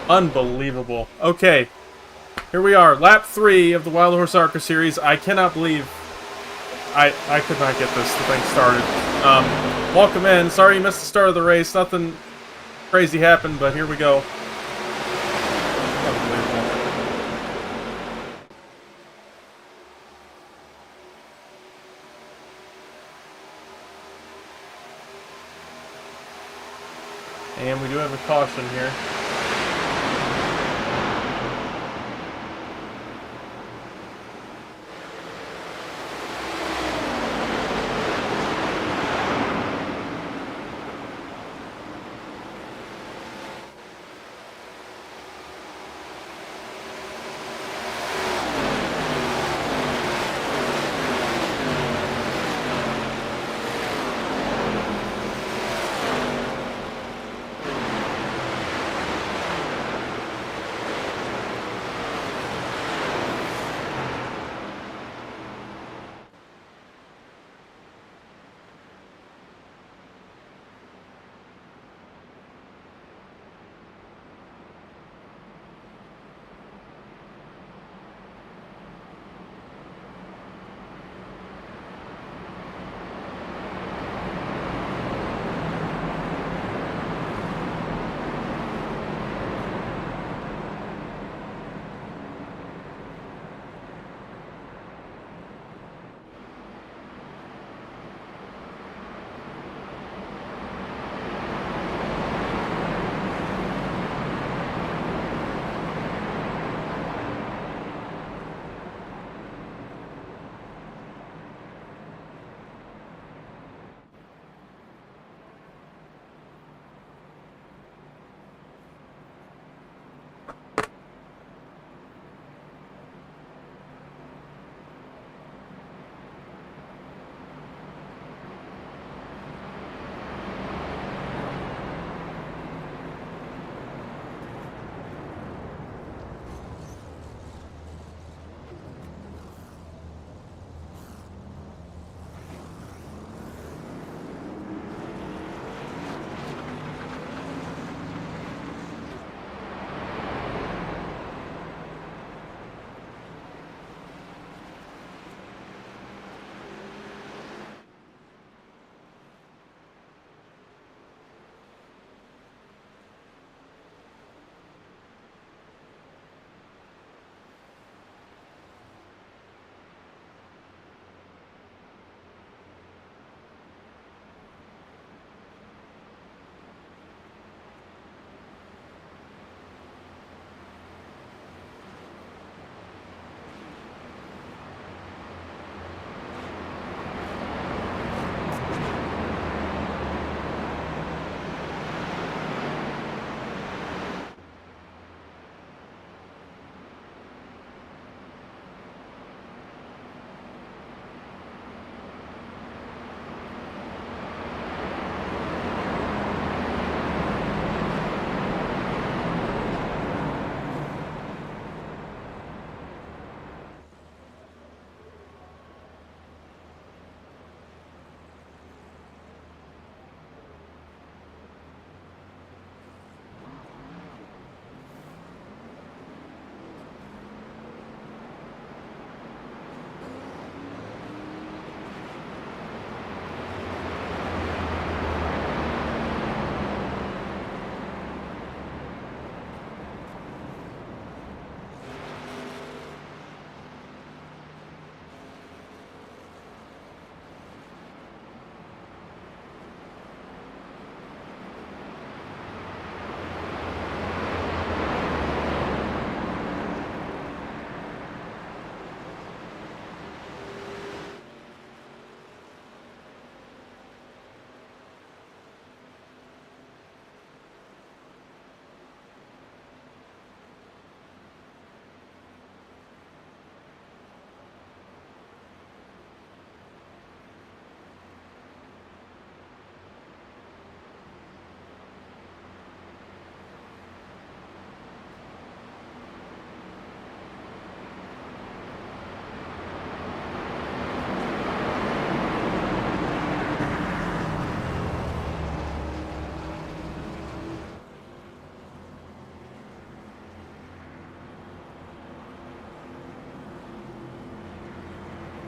Unbelievable. Okay, here we are, lap 3 of the Wildhorse ARCA series. I cannot believe I could not get this thing started. Welcome in. Sorry you missed the start of the race. Nothing crazy happened, but here we go. Unbelievable. And we do have a caution here.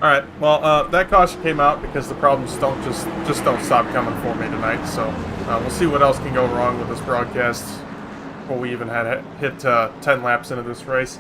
Alright, well, that caution came out because the problems just don't stop coming for me tonight, so we'll see what else can go wrong with this broadcast before we even had hit 10 laps into this race.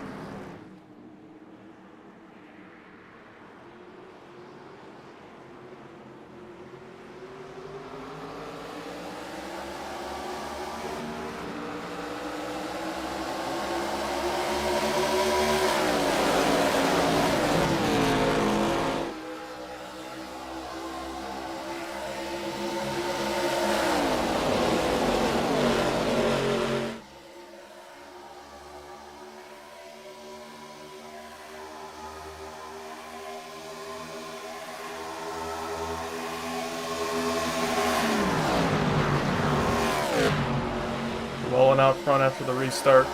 Rolling out front after the restart.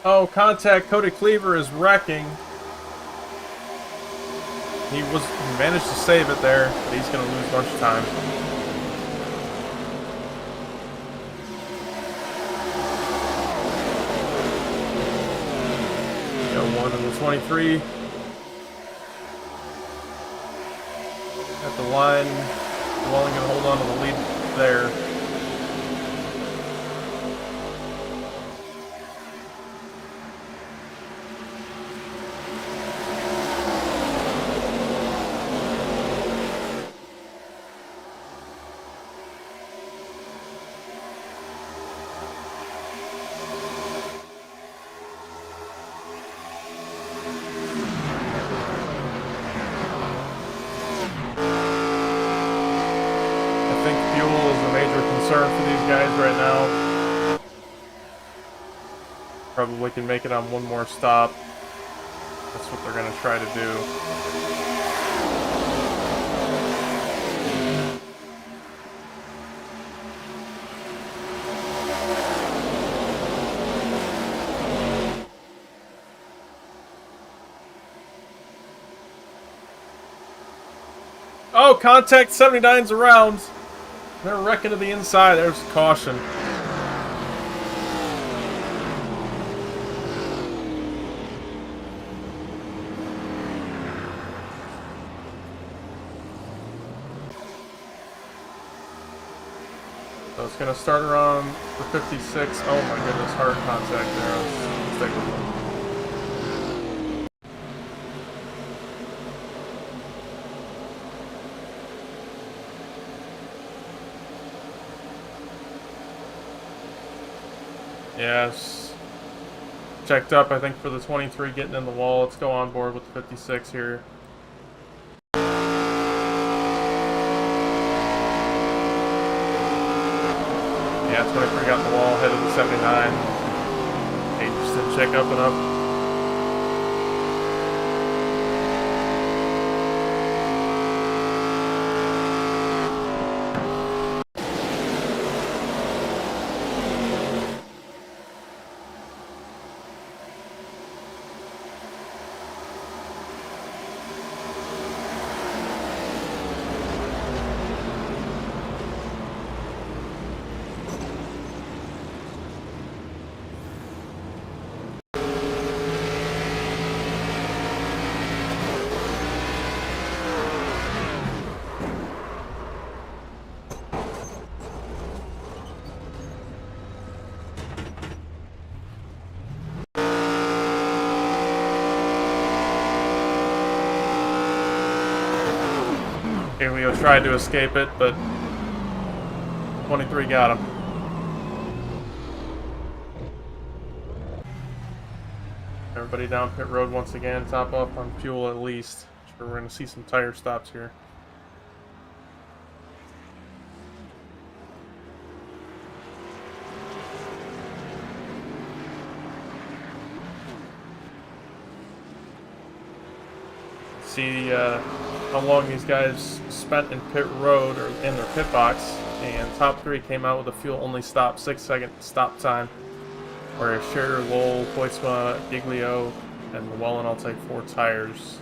Oh, contact. Cody Cleaver is wrecking. He managed to save it there, but he's going to lose a bunch of time. Got one in the 23. At the line. Welling going to hold on to the lead there. Right now, probably can make it on one more stop. That's what they're going to try to do. Oh, contact 79's around. They're wrecking to the inside. There's caution. So it's going to start around for 56. Oh my goodness, hard contact there. Let's take a look. Yes. Checked up, I think, for the 23 getting in the wall. Let's go on board with the 56 here. Yeah, 23 got in the wall, ahead of the 79. Hey, just didn't check up and up. Giglio tried to escape it, but 23 got him. Everybody down pit road once again. Top off on fuel at least. Sure, we're going to see some tire stops here. See how long these guys spent in pit road or in their pit box, and top 3 came out with a fuel only stop, 6-second stop time, where Scherer, Lowell, Hoytsma, Giglio, and Llewellyn all take 4 tires.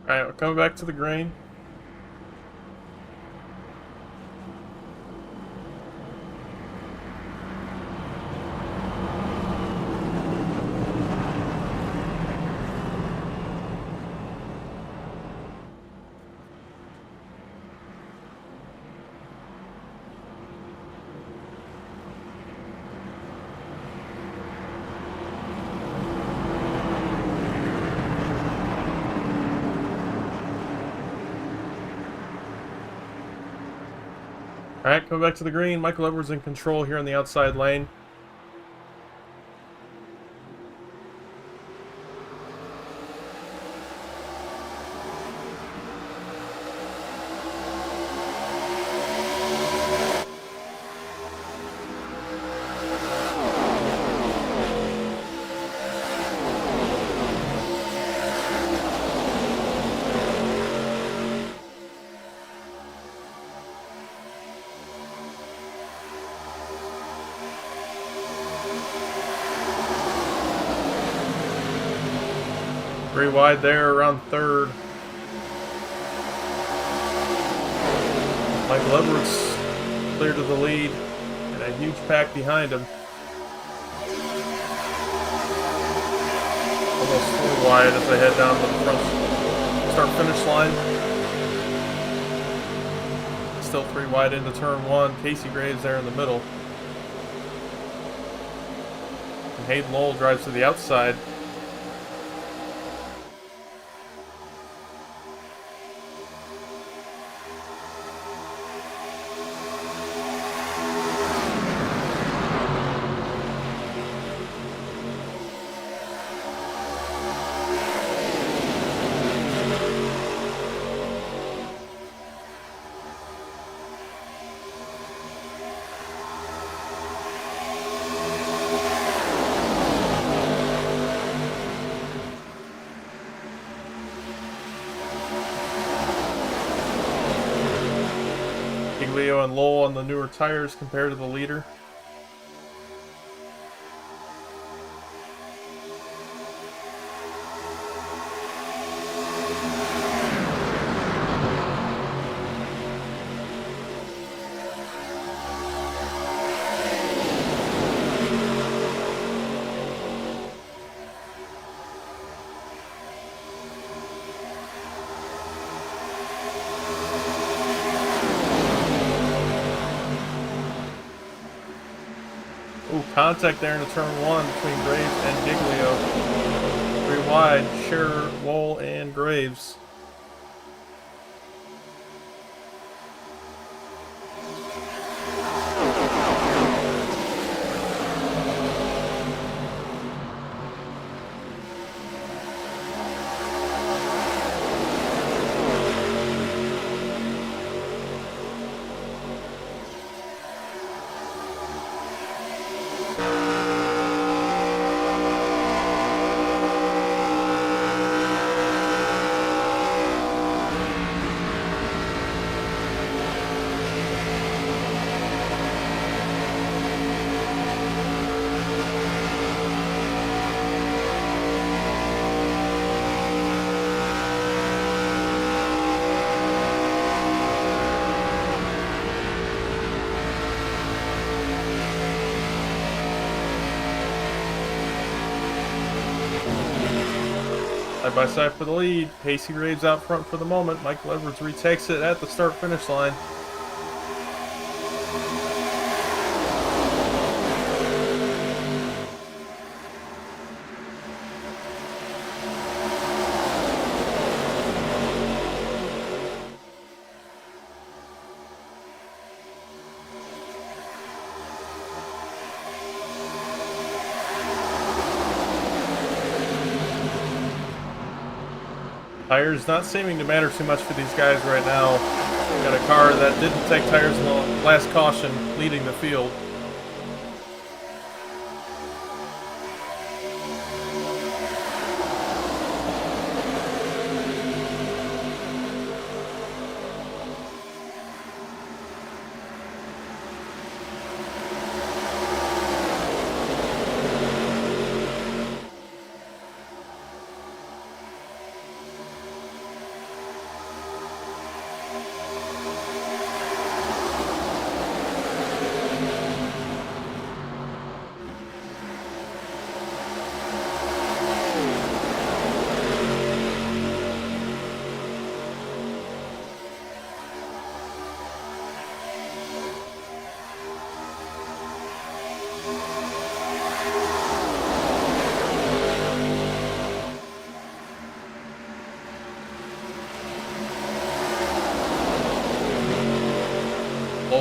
Alright, we're coming back to the green. Alright, coming back to the green. Michael Edwards in control here on the outside lane. Three wide there around third. Michael Edwards clear to the lead and a huge pack behind him. Almost 4 wide as they head down to the front start finish line. Still 3 wide into turn 1. Casey Graves there in the middle. And Hayden Lowell drives to the outside. Giglio and Lowell on the newer tires compared to the leader. Ooh, contact there into turn 1 between Graves and Giglio. 3 wide, Scherer, Wohl, and Graves. Side by side for the lead. Pacey Graves out front for the moment. Michael Edwards retakes it at the start-finish line. Tires not seeming to matter too much for these guys right now. Got a car that didn't take tires in the last caution leading the field.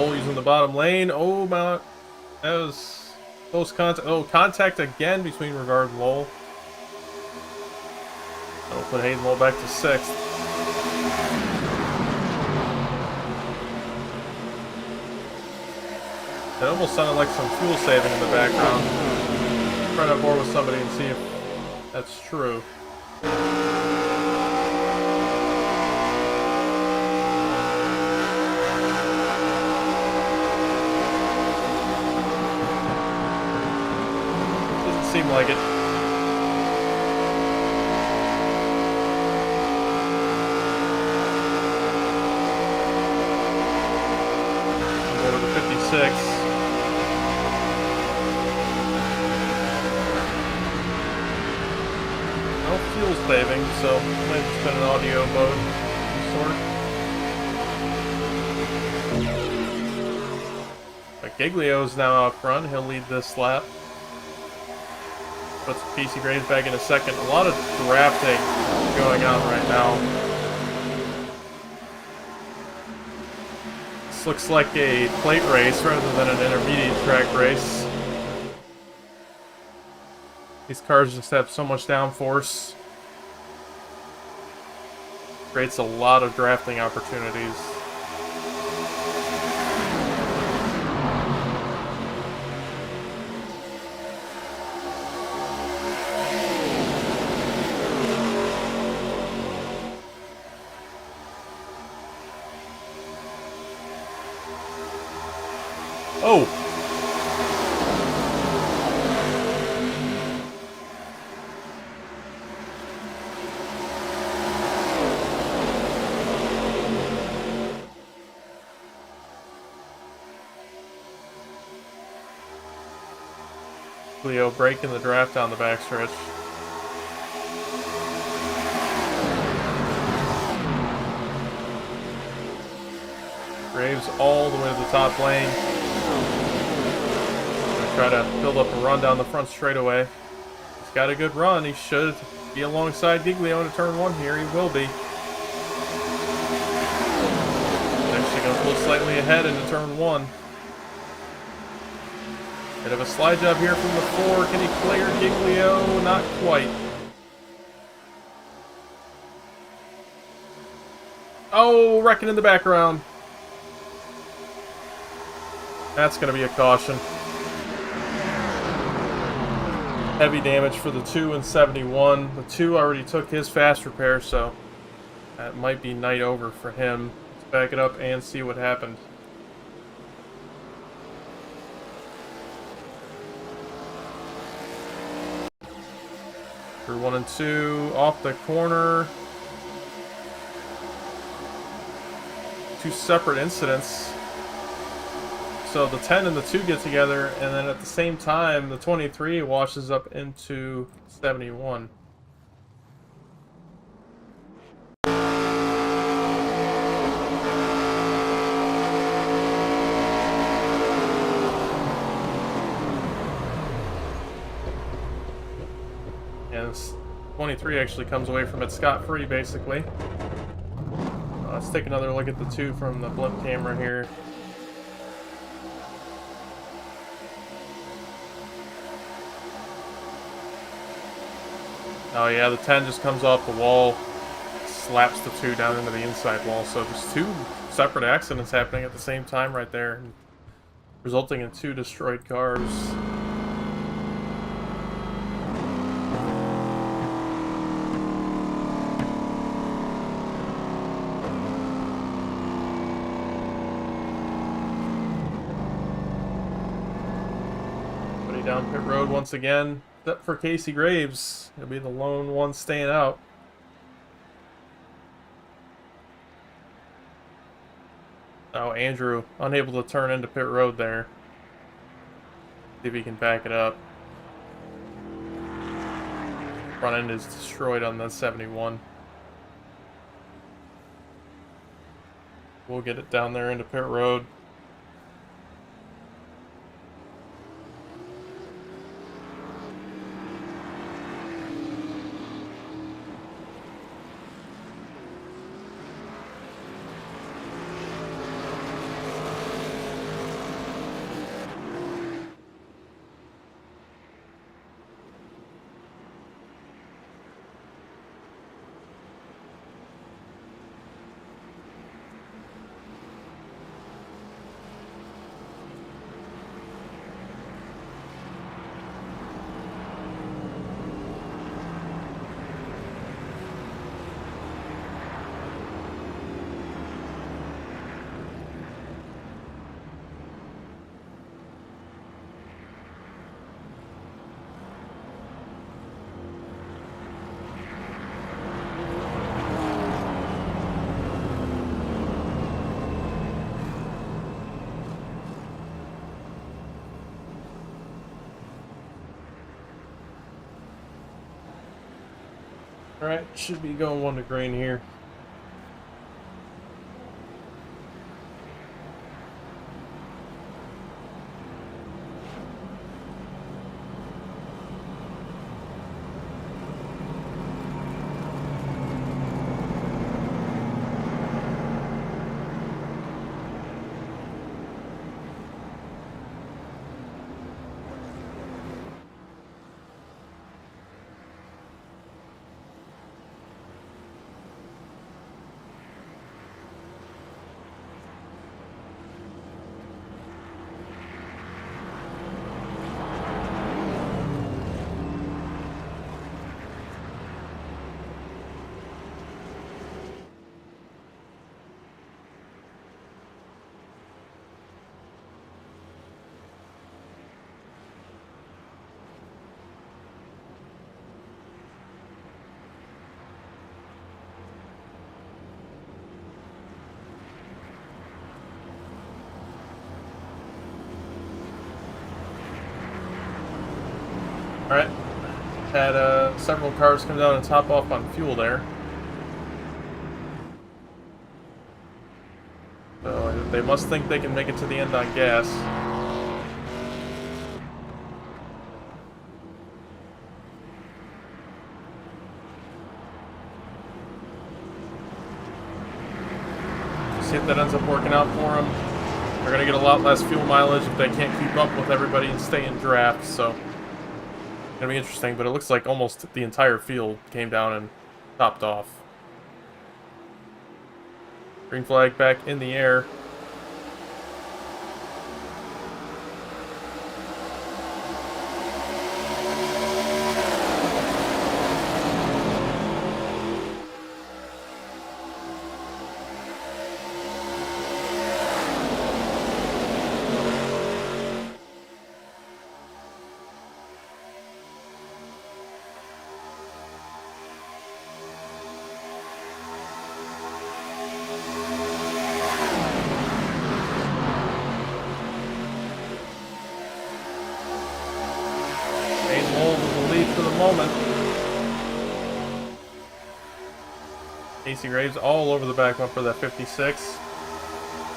Using the bottom lane. Oh, my. That was close contact. Oh, contact again between Regard and Lowell. That'll put Hayden Lowell back to 6th. It almost sounded like some fuel saving in the background. I'm trying to board with somebody and see if that's true. Seem like it. Over to 56. No fuel saving, so might have been an audio mode of some sort. But Giglio's now out front. He'll lead this lap. Puts PC Graves back in a second. A lot of drafting going on right now. This looks like a plate race rather than an intermediate track race. These cars just have so much downforce. Creates a lot of drafting opportunities. Oh! Leo breaking the draft down the backstretch. Graves all the way to the top lane. try to build up a run down the front straightaway. He's got a good run. He should be alongside Giglio into turn 1 here. He will be. Actually going to pull slightly ahead into turn 1. Bit of a slide job here from the 4. Can he clear Giglio? Not quite. Oh, wrecking in the background. That's going to be a caution. Heavy damage for the 2 and 71. The 2 already took his fast repair, so that might be night over for him. Let's back it up and see what happened. Through 1 and 2, off the corner. 2 separate incidents. So the 10 and the 2 get together, and then at the same time, the 23 washes up into 71. And this 23 actually comes away from it scot-free, basically. Let's take another look at the 2 from the blimp camera here. Oh yeah, the 10 just comes off the wall, slaps the 2 down into the inside wall. So just 2 separate accidents happening at the same time right there, resulting in 2 destroyed cars. Down pit road once again, except for Casey Graves. He'll be the lone one staying out. Oh, Andrew unable to turn into pit road there. See if he can back it up. Front end is destroyed on the 71. We'll get it down there into pit road. Alright, should be going 1 to green here. Alright, had several cars come down and top off on fuel there. So they must think they can make it to the end on gas. see if that ends up working out for them. They're going to get a lot less fuel mileage if they can't keep up with everybody and stay in draft, so it's going to be interesting, but it looks like almost the entire field came down and topped off. Green flag back in the air. Moment. Casey Graves all over the back bumper of that 56.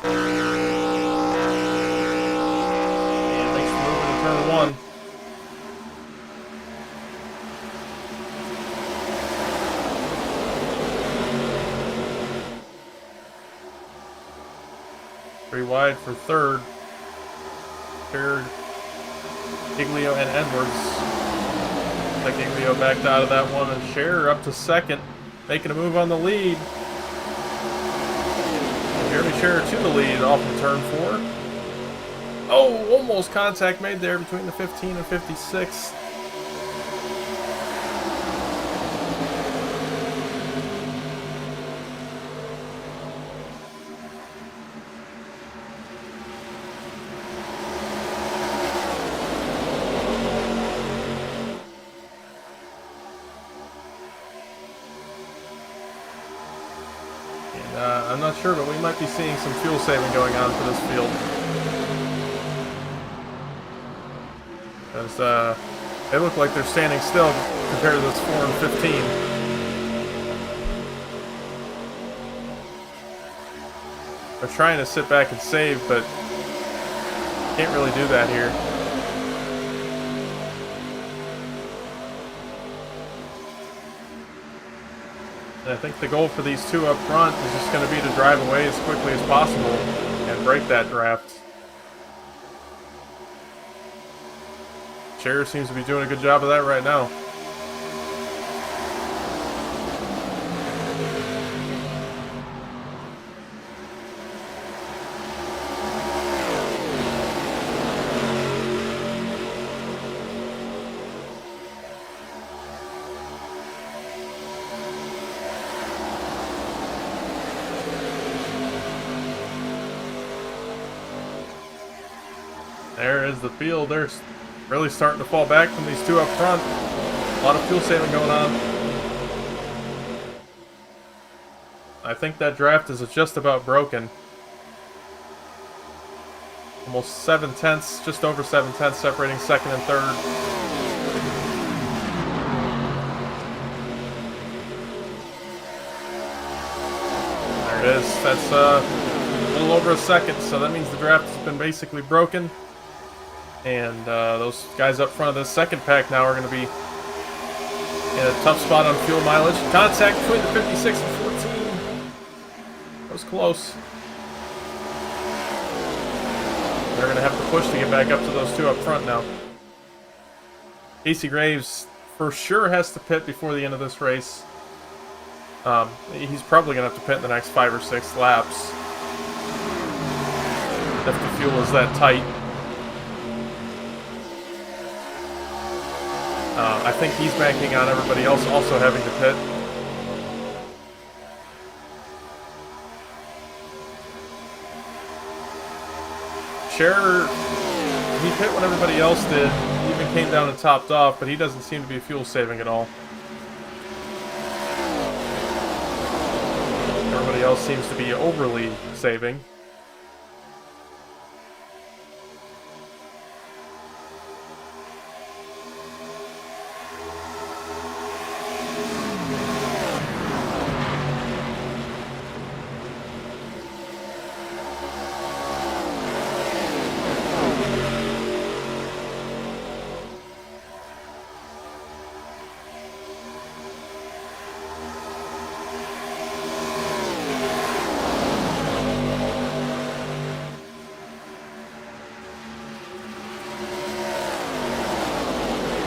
And makes the move into turn 1. Pretty wide for third. Third, Giglio and Edwards. Giglio backed out of that one, and Scherer up to second, making a move on the lead. Jeremy Scherer to the lead off of turn 4. Oh, almost contact made there between the 15 and 56. I'm not sure, but we might be seeing some fuel saving going on for this field. Because they look like they're standing still compared to this 4 and 15. They're trying to sit back and save, but can't really do that here. And I think the goal for these two up front is just going to be to drive away as quickly as possible and break that draft. Scherer seems to be doing a good job of that right now. There is the field. They're really starting to fall back from these two up front. A lot of fuel saving going on. I think that draft is just about broken. Almost 7/10, just over 7/10 separating second and third. There it is. That's a little over a second, so that means the draft has been basically broken. And those guys up front of the second pack now are going to be in a tough spot on fuel mileage. Contact between the 56 and 14. That was close. They're going to have to push to get back up to those two up front now. Casey Graves for sure has to pit before the end of this race. He's probably going to have to pit in the next 5 or 6 laps if the fuel is that tight. I think he's banking on everybody else also having to pit. Scherer, he pit when everybody else did. He even came down and topped off, but he doesn't seem to be fuel saving at all. Everybody else seems to be overly saving.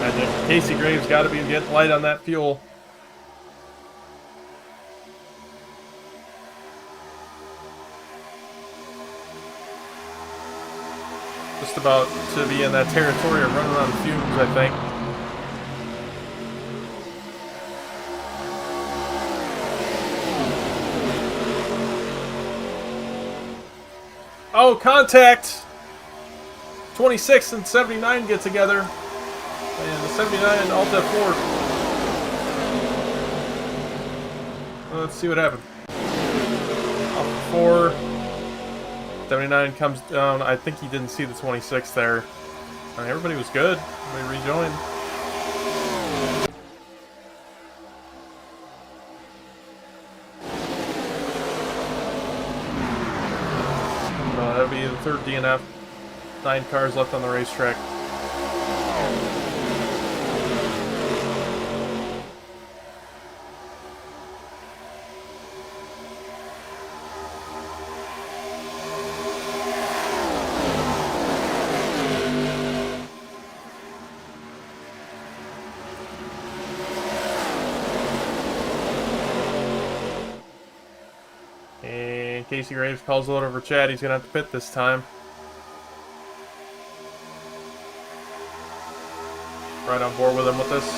And Casey Graves got to be getting light on that fuel. Just about to be in that territory of running on fumes, I think. Oh, contact! 26 and 79 get together. And the 79 and Alt F4. Let's see what happened. Alt 4. 79 comes down. I think he didn't see the 26 there. I mean, everybody was good. Everybody rejoined. That'll be the third DNF. 9 cars left on the racetrack. And Casey Graves calls it over Chad. He's going to have to pit this time. Right on board with him with this.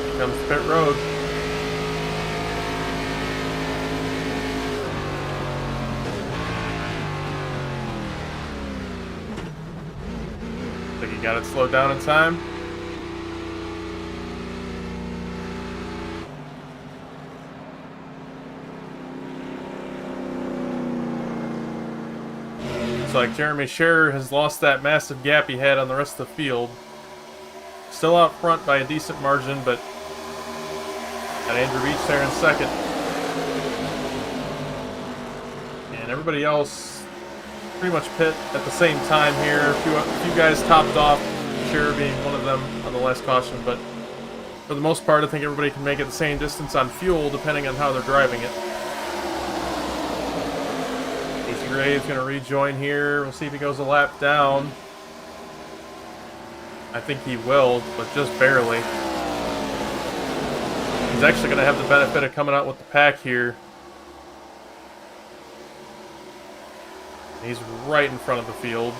Here comes the pit road. I think he got it slowed down in time. Looks like Jeremy Scherer has lost that massive gap he had on the rest of the field. Still out front by a decent margin, but got Andrew Beach there in second. And everybody else pretty much pit at the same time here. A few guys topped off, Scherer being one of them on the last caution, but for the most part I think everybody can make it the same distance on fuel depending on how they're driving it. Graves going to rejoin here. We'll see if he goes a lap down. I think he will, but just barely. He's actually going to have the benefit of coming out with the pack here. He's right in front of the field.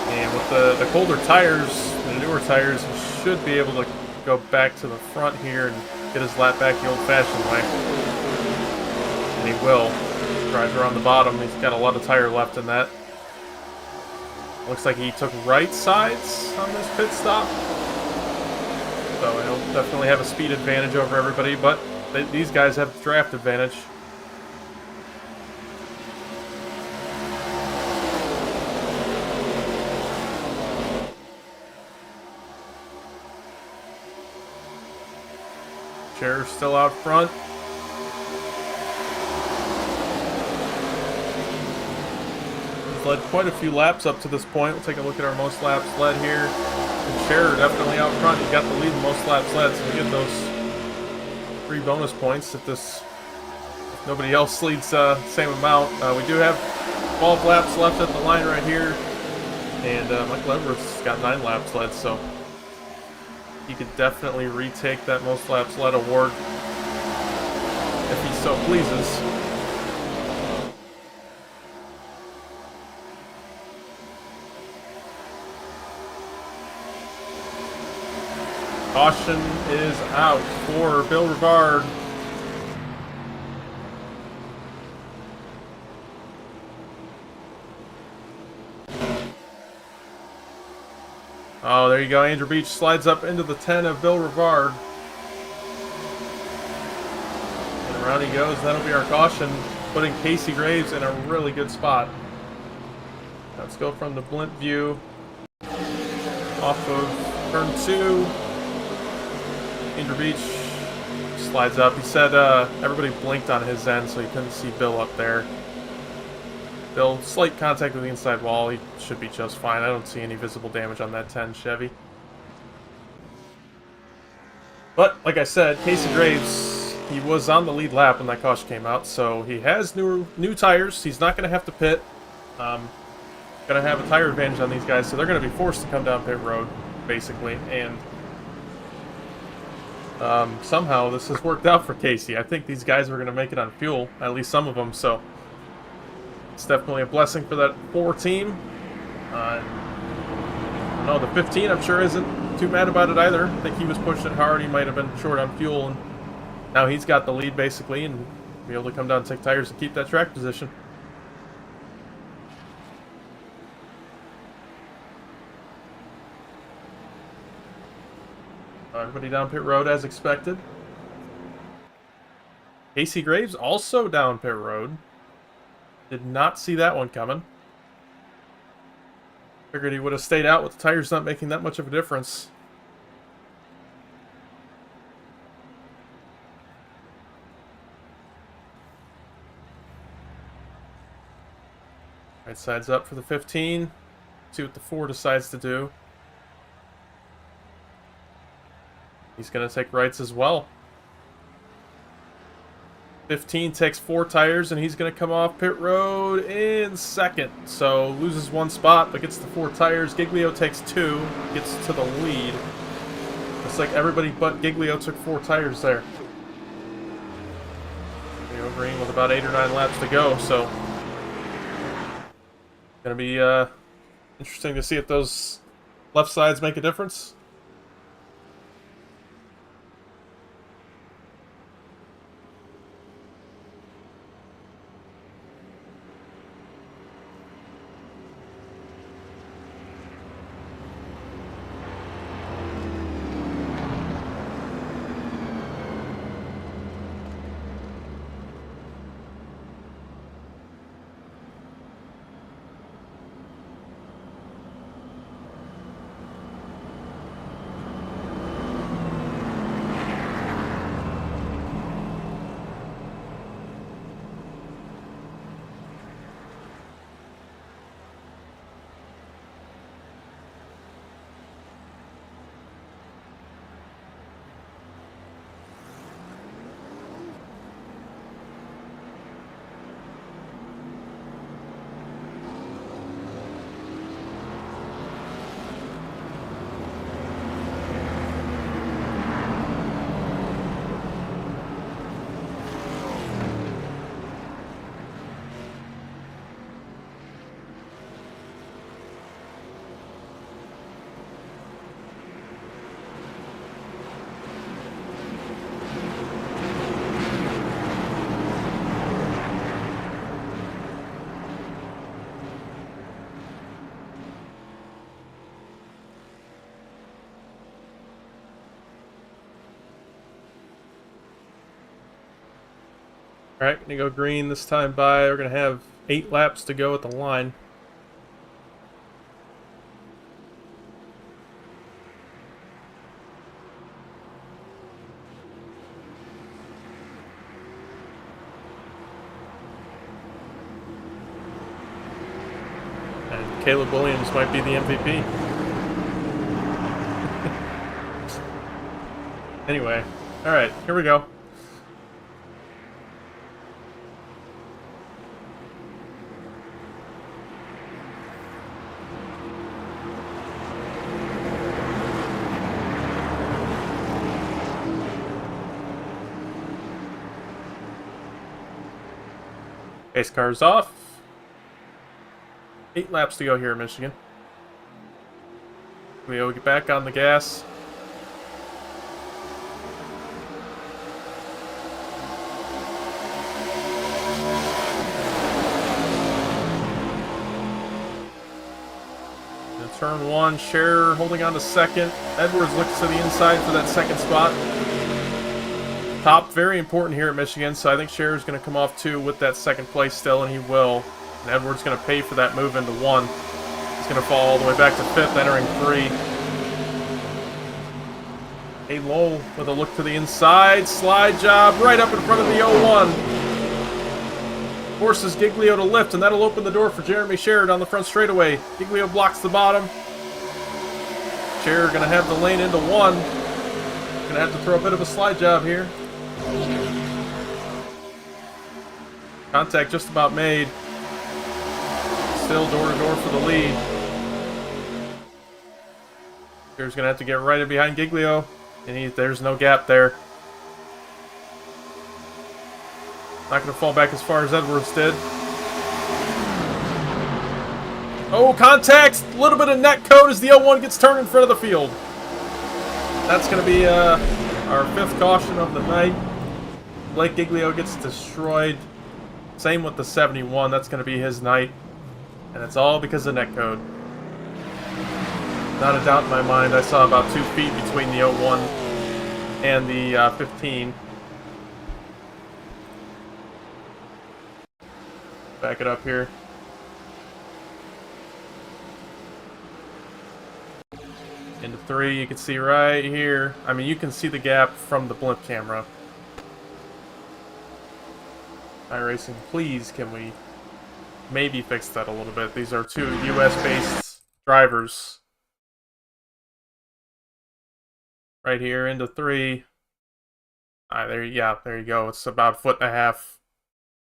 And with the colder tires, the newer tires, he should be able to go back to the front here and get his lap back the old-fashioned way. And he will. Drives around the bottom. He's got a lot of tire left in that. Looks like he took right sides on this pit stop. So he'll definitely have a speed advantage over everybody, but these guys have draft advantage. Scherer's still out front. Led quite a few laps up to this point. We'll take a look at our most laps led here. And Scherer definitely out front. He got the lead in most laps led, so we get those 3 bonus points if nobody else leads the same amount. We do have 12 laps left at the line right here, and Michael Everett's got 9 laps led, so he could definitely retake that most laps led award if he so pleases. Caution is out for Bill Rivard. Oh, there you go. Andrew Beach slides up into the 10 of Bill Rivard. And around he goes. That'll be our caution, putting Casey Graves in a really good spot. Let's go from the blimp view off of turn 2. Andrew Beach slides up. He said everybody blinked on his end, so he couldn't see Bill up there. Bill, slight contact with the inside wall. He should be just fine. I don't see any visible damage on that 10 Chevy. But, like I said, Casey Graves He was on the lead lap when that caution came out, so he has new tires. He's not going to have to pit. Going to have a tire advantage on these guys, so they're going to be forced to come down pit road, basically. And somehow this has worked out for Casey. I think these guys are going to make it on fuel, at least some of them, so it's definitely a blessing for that 4 team. No, the 15 I'm sure isn't too mad about it either. I think he was pushing it hard. He might have been short on fuel, and now he's got the lead basically and be able to come down and take tires and keep that track position. Everybody down pit road as expected. Casey Graves also down pit road. Did not see that one coming. Figured he would have stayed out with the tires not making that much of a difference. Right side's up for the 15. See what the 4 decides to do. He's going to take rights as well. 15 takes 4 tires, and he's going to come off pit road in second. So loses 1 spot, but gets the 4 tires. Giglio takes 2, gets to the lead. Looks like everybody but Giglio took 4 tires there. Giglio green with about 8 or 9 laps to go, so going to be interesting to see if those left sides make a difference. Alright, gonna go green this time by. We're gonna have 8 laps to go at the line. And Caleb Williams might be the MVP. Anyway, alright, here we go. Pace car's off. 8 laps to go here in Michigan. We'll get back on the gas. And turn 1, Scherer holding on to second. Edwards looks to the inside for that second spot. Top, very important here at Michigan, so I think Scherer's going to come off 2 with that second place still, and he will. And Edwards going to pay for that move into 1. He's going to fall all the way back to 5th, entering 3. A Lowell with a look to the inside. Slide job right up in front of the 0-1. Forces Giglio to lift, and that'll open the door for Jeremy Scherer down the front straightaway. Giglio blocks the bottom. Scherer going to have the lane into 1. Going to have to throw a bit of a slide job here. Contact just about made. Still door to door for the lead. Here's gonna have to get right in behind Giglio, and there's no gap there. Not gonna fall back as far as Edwards did. Oh, contact! A little bit of net code as the 01 gets turned in front of the field. That's gonna be our 5th caution of the night. Blake Giglio gets destroyed. Same with the 71. That's gonna be his night. And it's all because of net code. Not a doubt in my mind. I saw about 2 feet between the 01 and the 15. Back it up here. Into 3, you can see right here. I mean, you can see the gap from the blimp camera. iRacing, please, can we maybe fix that a little bit? These are 2 US-based drivers. Right here, into 3. There you go. It's about 1.5 feet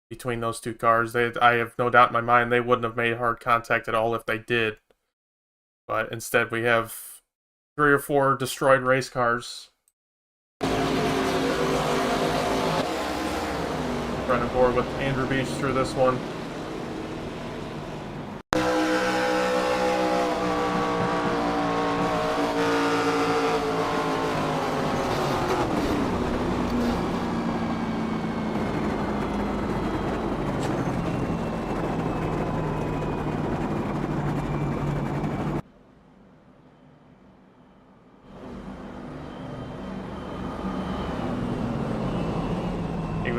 between those 2 cars. I have no doubt in my mind they wouldn't have made hard contact at all if they did. But instead we have 3 or 4 destroyed race cars. Running forward with Andrew Beach through this one.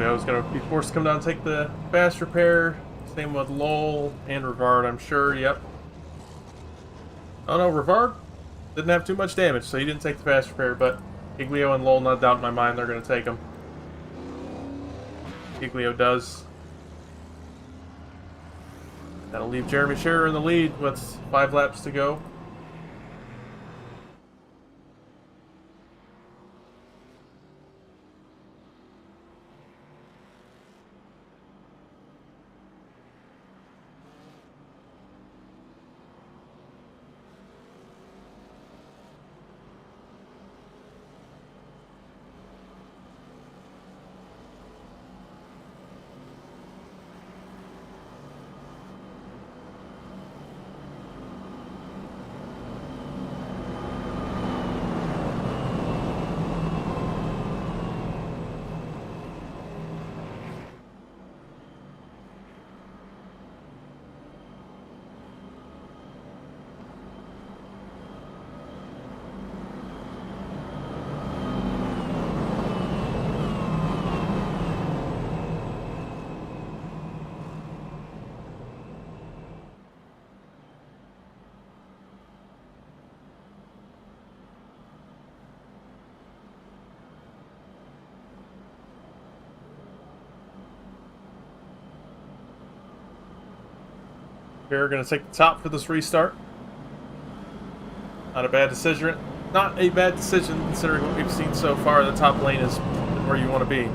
I was going to be forced to come down and take the fast repair. Same with Lowell and Rivard, I'm sure. Yep. Oh no, Rivard didn't have too much damage, so he didn't take the fast repair, but Giglio and Lowell, not doubt in my mind, they're going to take him. Giglio does. That'll leave Jeremy Scherer in the lead with 5 laps to go. We're going to take the top for this restart. Not a bad decision. Not a bad decision considering what we've seen so far. The top lane is where you want to be.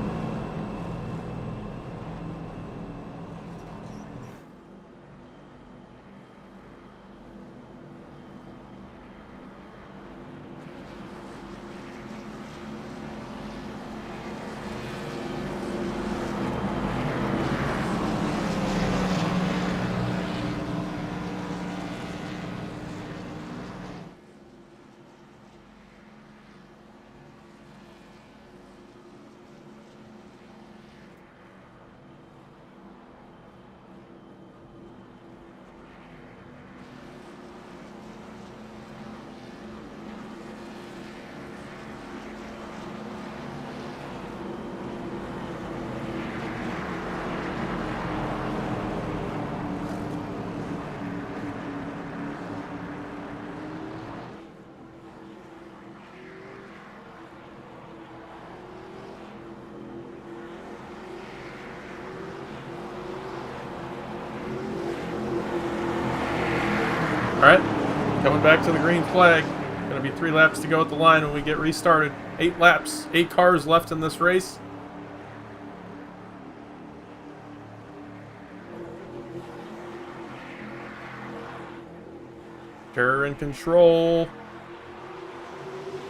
Alright, coming back to the green flag. Gonna be 3 laps to go at the line when we get restarted. 8 laps, 8 cars left in this race. Scherer in control.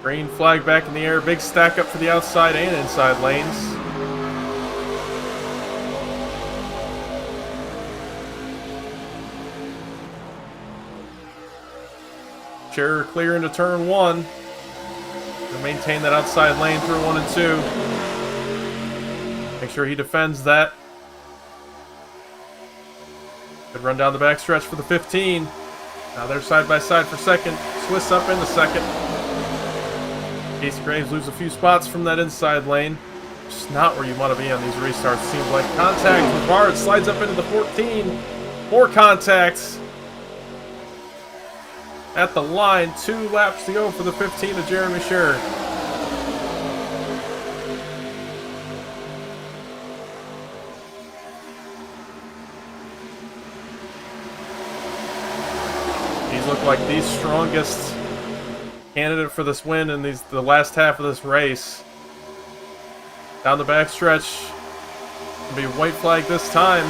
Green flag back in the air. Big stack up for the outside and inside lanes. Scherer clear into turn 1. To maintain that outside lane through 1 and 2. Make sure he defends that. Good run down the backstretch for the 15. Now they're side by side for second. Swiss up in the second. Casey Graves loses a few spots from that inside lane. Just not where you want to be on these restarts. Seems like contact with Bard slides up into the 14. More contacts at the line. 2 laps to go for the 15 of Jeremy Scherer. These look like the strongest candidate for this win in the last half of this race. Down the backstretch. It'll be white flag this time.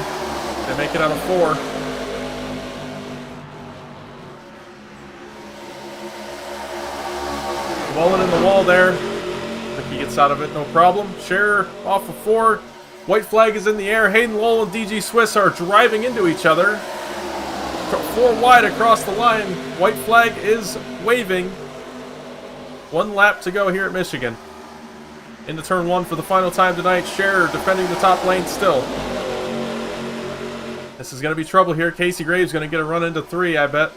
They make it out of 4. Mullen in the wall there. I think he gets out of it, no problem. Scherer off of 4. White flag is in the air. Hayden Lowell and DG Swiss are driving into each other. 4 wide across the line. White flag is waving. 1 lap to go here at Michigan. Into turn 1 for the final time tonight. Scherer defending the top lane still. This is going to be trouble here. Casey Graves going to get a run into 3, I bet.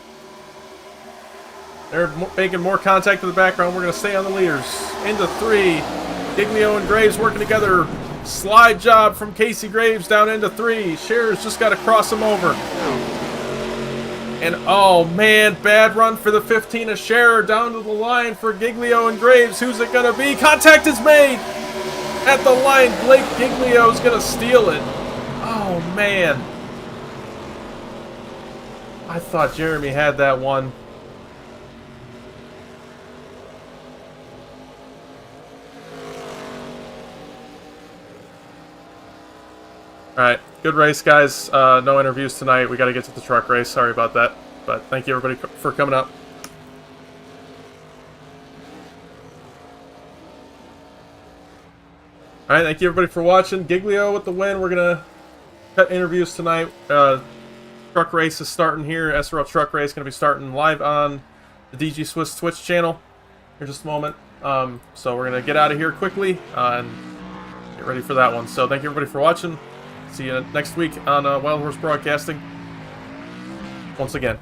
They're making more contact in the background. We're going to stay on the leaders. Into 3. Giglio and Graves working together. Slide job from Casey Graves down into 3. Scherer's just got to cross him over. And oh man, bad run for the 15 of Scherer down to the line for Giglio and Graves. Who's it going to be? Contact is made at the line. Blake Giglio is going to steal it. Oh man. I thought Jeremy had that one. Alright, good race, guys. No interviews tonight. We got to get to the truck race. Sorry about that. But thank you, everybody, for coming up. Alright, thank you, everybody, for watching. Giglio with the win. We're going to cut interviews tonight. Truck race is starting here. SRL truck race going to be starting live on the DG Swiss Twitch channel in just a moment. So we're going to get out of here quickly and get ready for that one. So thank you, everybody, for watching. See you next week on Wildhorse Broadcasting. Once again.